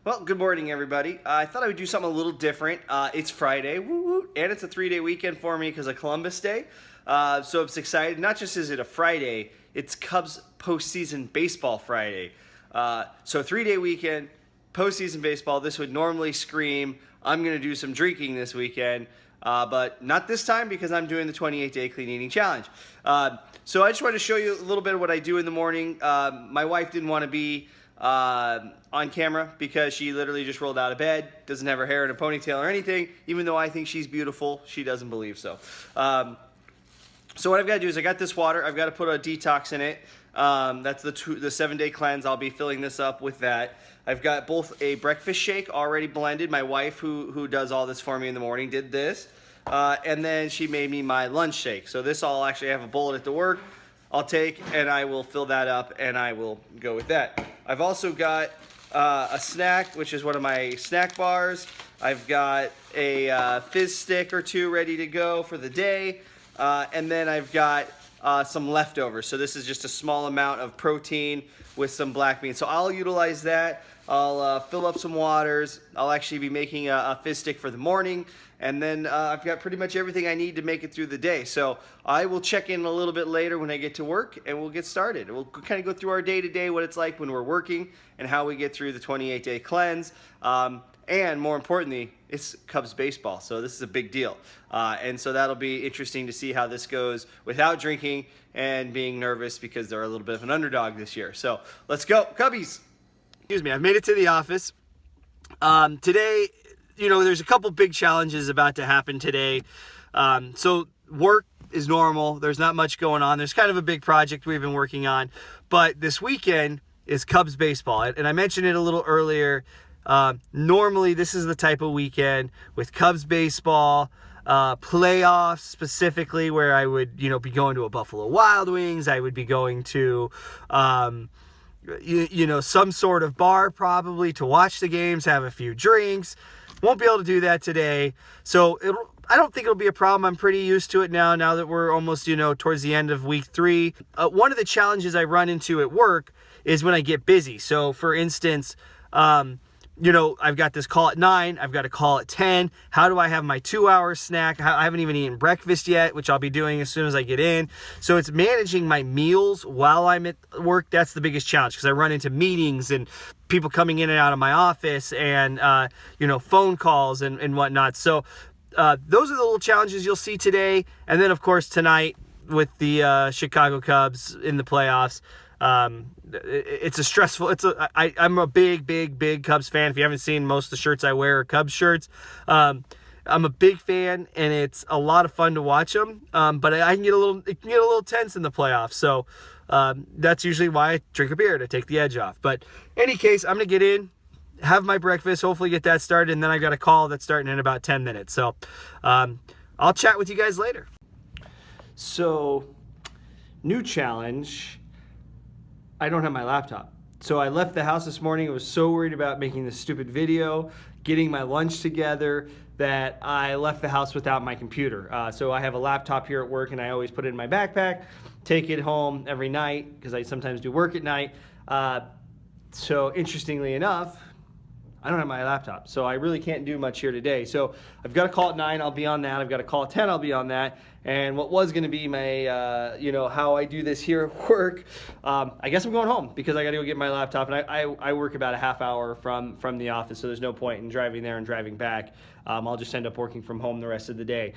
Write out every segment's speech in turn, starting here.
Well, good morning, everybody. I thought I would do something a little different. It's Friday, woo woo, and it's a 3-day weekend for me because of Columbus Day. So I'm excited. Not just is it a Friday, it's Cubs postseason baseball Friday. So 3-day weekend, postseason baseball. This would normally scream, I'm going to do some drinking this weekend, but not this time because I'm doing the 28-day clean eating challenge. So I just wanted to show you a little bit of what I do in the morning. My wife didn't want to be on camera because she literally just rolled out of bed, doesn't have her hair in a ponytail or anything. Even though I think she's beautiful, she doesn't believe so. So what I've got to do is I got this water. I've got to put a detox in it. That's the 7-day cleanse. I'll be filling this up with that. I've got both a breakfast shake already blended. My wife, who does all this for me in the morning, did this. And then she made me my lunch shake. So this I'll actually have a bullet at the work. I'll take and I will fill that up and I will go with that. I've also got a snack, which is one of my snack bars. I've got a fizz stick or two ready to go for the day. And then I've got some leftovers. So this is just a small amount of protein with some black beans. So I'll utilize that. I'll fill up some waters. I'll actually be making a fizz stick for the morning. And then I've got pretty much everything I need to make it through the day. So I will check in a little bit later when I get to work and we'll get started. We'll kind of go through our day-to-day, what it's like when we're working and how we get through the 28-day cleanse. And more importantly, it's Cubs baseball, so this is a big deal. And so that'll be interesting to see how this goes without drinking and being nervous because they're a little bit of an underdog this year. So let's go, Cubbies! Excuse me, I've made it to the office. Today, there's a couple big challenges about to happen today. So work is normal. There's not much going on. There's kind of a big project we've been working on. But this weekend is Cubs baseball. And I mentioned it a little earlier. Normally, this is the type of weekend with Cubs baseball, playoffs specifically, where I would, be going to a Buffalo Wild Wings. I would be going to, some sort of bar probably to watch the games, have a few drinks. Won't be able to do that today. So I don't think it'll be a problem. I'm pretty used to it now that we're almost, towards the end of week 3. One of the challenges I run into at work is when I get busy. So for instance, I've got this call at 9, I've got a call at 10. How do I have my 2-hour snack? I haven't even eaten breakfast yet, which I'll be doing as soon as I get in. So it's managing my meals while I'm at work. That's the biggest challenge because I run into meetings and people coming in and out of my office and, phone calls and whatnot. So those are the little challenges you'll see today. And then, of course, tonight with the Chicago Cubs in the playoffs. It's a stressful, I'm a big Cubs fan. If you haven't seen, most of the shirts I wear are Cubs shirts. I'm a big fan and it's a lot of fun to watch them. But it can get a little tense in the playoffs. So, that's usually why I drink a beer to take the edge off. But in any case, I'm going to get in, have my breakfast, hopefully get that started. And then I've got a call that's starting in about 10 minutes. So, I'll chat with you guys later. So, new challenge. I don't have my laptop. So I left the house this morning. I was so worried about making this stupid video, getting my lunch together, that I left the house without my computer. So I have a laptop here at work and I always put it in my backpack, take it home every night because I sometimes do work at night. So interestingly enough, I don't have my laptop, so I really can't do much here today. So I've got a call at 9, I'll be on that. I've got a call at 10, I'll be on that. And what was gonna be my, how I do this here at work, I guess I'm going home because I gotta go get my laptop. And I work about a half hour from the office, so there's no point in driving there and driving back. I'll just end up working from home the rest of the day.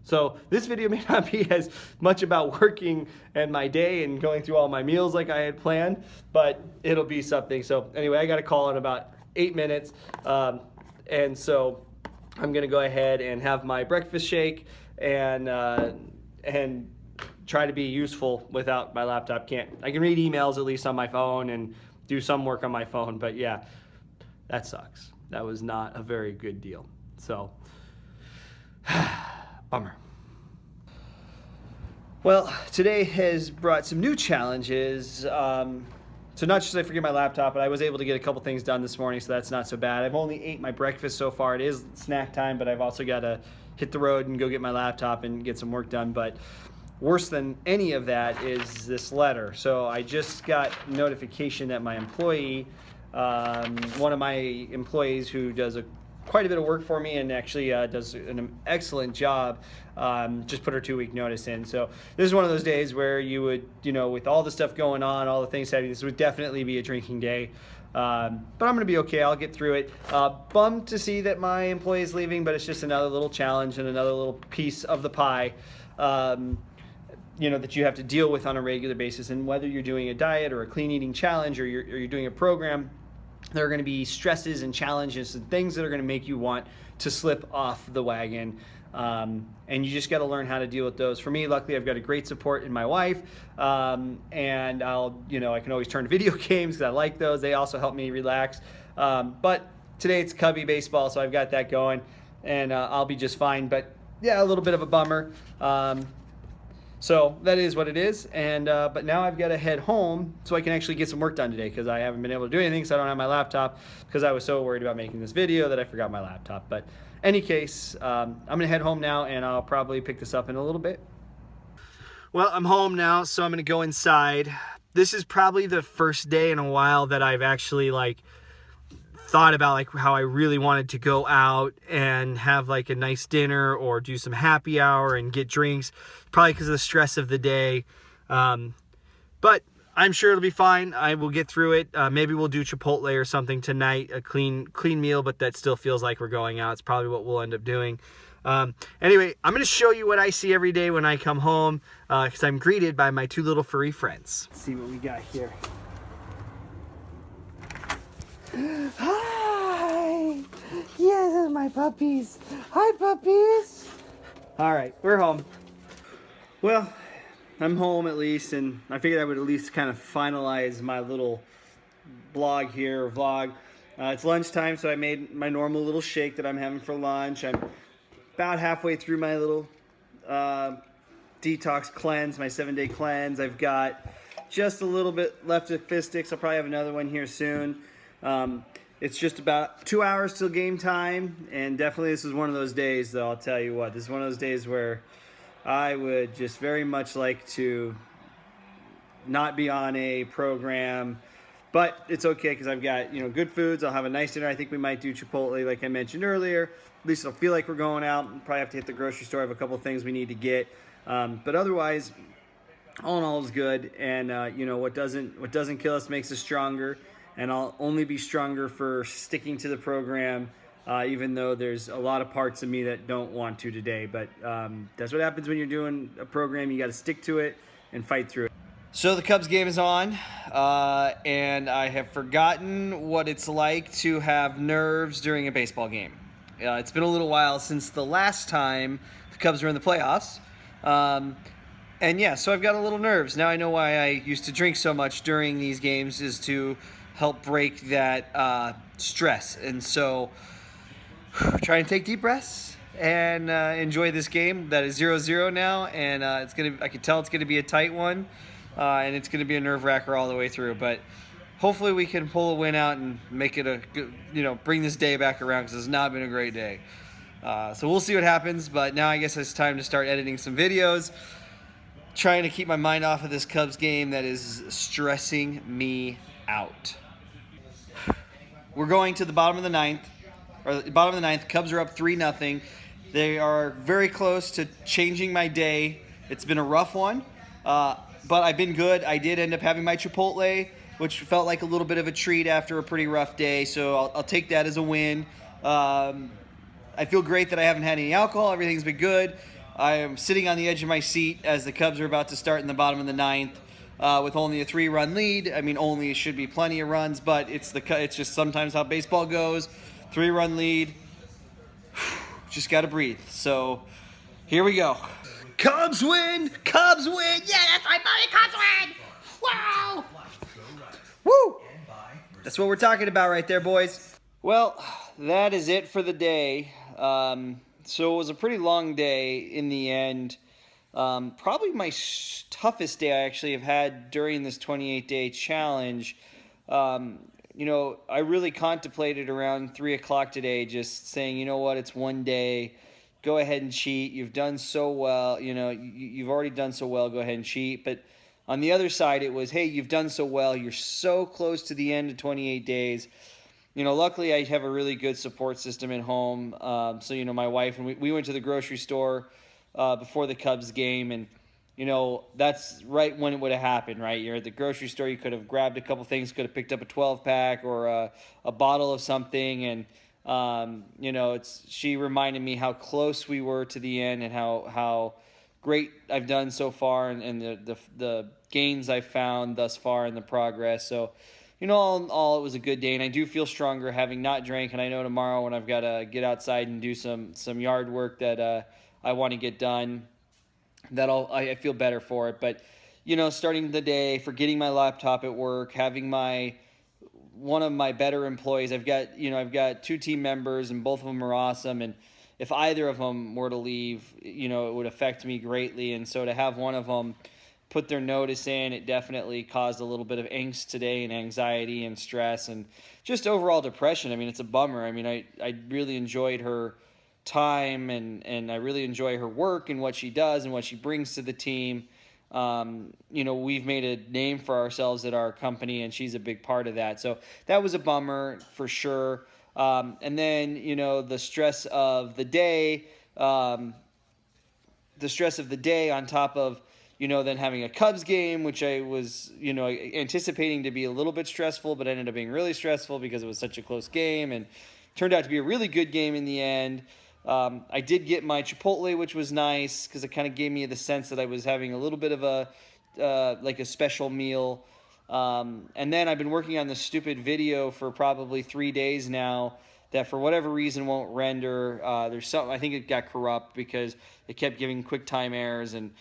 So this video may not be as much about working and my day and going through all my meals like I had planned, but it'll be something. So anyway, I got a call in about 8 minutes, and so I'm gonna go ahead and have my breakfast shake and try to be useful without my laptop. I can read emails at least on my phone and do some work on my phone, but yeah, that sucks. That was not a very good deal. So, bummer. Well, today has brought some new challenges. So not just I forget my laptop, but I was able to get a couple things done this morning, so that's not so bad. I've only ate my breakfast so far. It is snack time, but I've also got to hit the road and go get my laptop and get some work done. But worse than any of that is this letter. So I just got notification that my employee One of my employees who does quite a bit of work for me and actually does an excellent job, just put her 2-week notice in. So this is one of those days where you would, with all the stuff going on, all the things happening, this would definitely be a drinking day. But I'm going to be okay. I'll get through it. Bummed to see that my employee is leaving, but it's just another little challenge and another little piece of the pie, that you have to deal with on a regular basis. And whether you're doing a diet or a clean eating challenge or you're doing a program, there are going to be stresses and challenges and things that are going to make you want to slip off the wagon. And you just got to learn how to deal with those. For me, luckily, I've got a great support in my wife. And I can always turn to video games because I like those. They also help me relax. But today it's Cubby baseball, so I've got that going, and I'll be just fine. But yeah, a little bit of a bummer. So that is what it is, and but now I've got to head home so I can actually get some work done today because I haven't been able to do anything, so I don't have my laptop because I was so worried about making this video that I forgot my laptop. But any case, I'm gonna head home now, and I'll probably pick this up in a little bit. Well, I'm home now, so I'm gonna go inside. This is probably the first day in a while that I've actually thought about how I really wanted to go out and have a nice dinner or do some happy hour and get drinks, probably because of the stress of the day. But I'm sure it'll be fine. I will get through it. Maybe we'll do Chipotle or something tonight, a clean meal, but that still feels like we're going out. It's probably what we'll end up doing. Anyway, I'm going to show you what I see every day when I come home because I'm greeted by my 2 little furry friends. Let's see what we got here. Hi! Yes, those are my puppies. Hi, puppies! All right, we're home. Well, I'm home at least, and I figured I would at least kind of finalize my little blog here, or vlog. It's lunchtime, so I made my normal little shake that I'm having for lunch. I'm about halfway through my little detox cleanse, my 7-day cleanse. I've got just a little bit left of Fizz Sticks. I'll probably have another one here soon. It's just about 2 hours till game time, and definitely this is one of those days, though, I'll tell you what. This is one of those days where I would just very much like to not be on a program, but it's okay because I've got, good foods. I'll have a nice dinner. I think we might do Chipotle like I mentioned earlier. At least it'll feel like we're going out. We'll probably have to hit the grocery store. I have a couple of things we need to get. But otherwise, all in all is good. And, what doesn't kill us makes us stronger. And I'll only be stronger for sticking to the program, even though there's a lot of parts of me that don't want to today. But that's what happens when you're doing a program. You got to stick to it and fight through it. So the Cubs game is on, and I have forgotten what it's like to have nerves during a baseball game. It's been a little while since the last time the Cubs were in the playoffs. And yeah, so I've got a little nerves. Now I know why I used to drink so much during these games, is to help break that stress. And so try to take deep breaths and enjoy this game that is 0-0 now, and I can tell it's gonna be a tight one, and it's gonna be a nerve-wracker all the way through. But hopefully we can pull a win out and make it a good, bring this day back around, because it's not been a great day. So we'll see what happens. But now I guess it's time to start editing some videos, trying to keep my mind off of this Cubs game that is stressing me out. We're going to the bottom of the ninth. Cubs are up 3-0. They are very close to changing my day. It's been a rough one, but I've been good. I did end up having my Chipotle, which felt like a little bit of a treat after a pretty rough day, so I'll take that as a win. I feel great that I haven't had any alcohol. Everything's been good. I am sitting on the edge of my seat as the Cubs are about to start in the bottom of the ninth. With only a 3-run lead. I mean, only should be plenty of runs, but it's just sometimes how baseball goes. 3-run lead. Just got to breathe. So here we go. Cubs win! Cubs win! Yeah, that's right, buddy! Cubs win! Wow! Woo! That's what we're talking about right there, boys. Well, that is it for the day. So it was a pretty long day in the end. Probably my toughest day I actually have had during this 28-day challenge. I really contemplated around 3 o'clock today, just saying, you know what, it's one day, go ahead and cheat. You've done so well, you've already done so well, go ahead and cheat. But On the other side, it was, hey, you've done so well. You're so close to the end of 28 days. Luckily I have a really good support system at home. So, my wife and we went to the grocery store before the Cubs game, and that's right when it would have happened, right? You're at the grocery store, you could have grabbed a couple things, could have picked up a 12-pack or a bottle of something, and she reminded me how close we were to the end and how great I've done so far, and the gains I've found thus far in the progress. So, all in all, it was a good day, and I do feel stronger having not drank, and I know tomorrow when I've got to get outside and do some yard work that I want to get done, that I feel better for it. But, starting the day, forgetting my laptop at work, having one of my better employees. I've got 2 team members, and both of them are awesome, and if either of them were to leave, it would affect me greatly. And so to have one of them put their notice in, it definitely caused a little bit of angst today, and anxiety and stress and just overall depression. I mean, it's a bummer. I mean, I really enjoyed her time, and I really enjoy her work and what she does and what she brings to the team. We've made a name for ourselves at our company, and she's a big part of that. So that was a bummer for sure. And then, the stress of the day, on top of, then having a Cubs game, which I was, anticipating to be a little bit stressful, but ended up being really stressful because it was such a close game and turned out to be a really good game in the end. I did get my Chipotle, which was nice because it kind of gave me the sense that I was having a little bit of a special meal. And then I've been working on this stupid video for probably 3 days now that for whatever reason won't render. There's something, I think it got corrupt because it kept giving QuickTime errors, and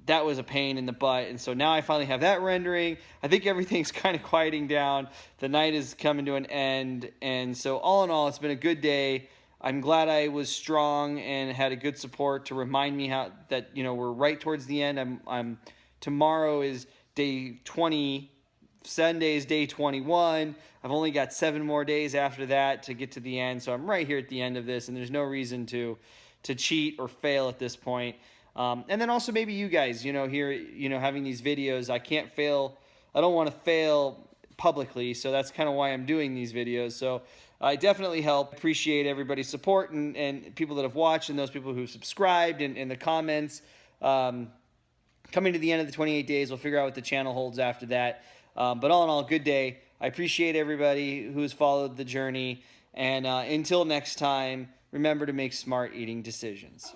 that was a pain in the butt. And so now I finally have that rendering. I think everything's kind of quieting down. The night is coming to an end. And so all in all, it's been a good day. I'm glad I was strong and had a good support to remind me that we're right towards the end. Tomorrow is day 20. Sunday is day 21. I've only got 7 more days after that to get to the end, so I'm right here at the end of this, and there's no reason to cheat or fail at this point. And then also maybe you guys, here, having these videos, I can't fail. I don't want to fail publicly, so that's kind of why I'm doing these videos. So I definitely help. Appreciate everybody's support and people that have watched, and those people who subscribed and the comments. Coming to the end of the 28 days, we'll figure out what the channel holds after that. But all in all, good day. I appreciate everybody who's followed the journey. And until next time, remember to make smart eating decisions.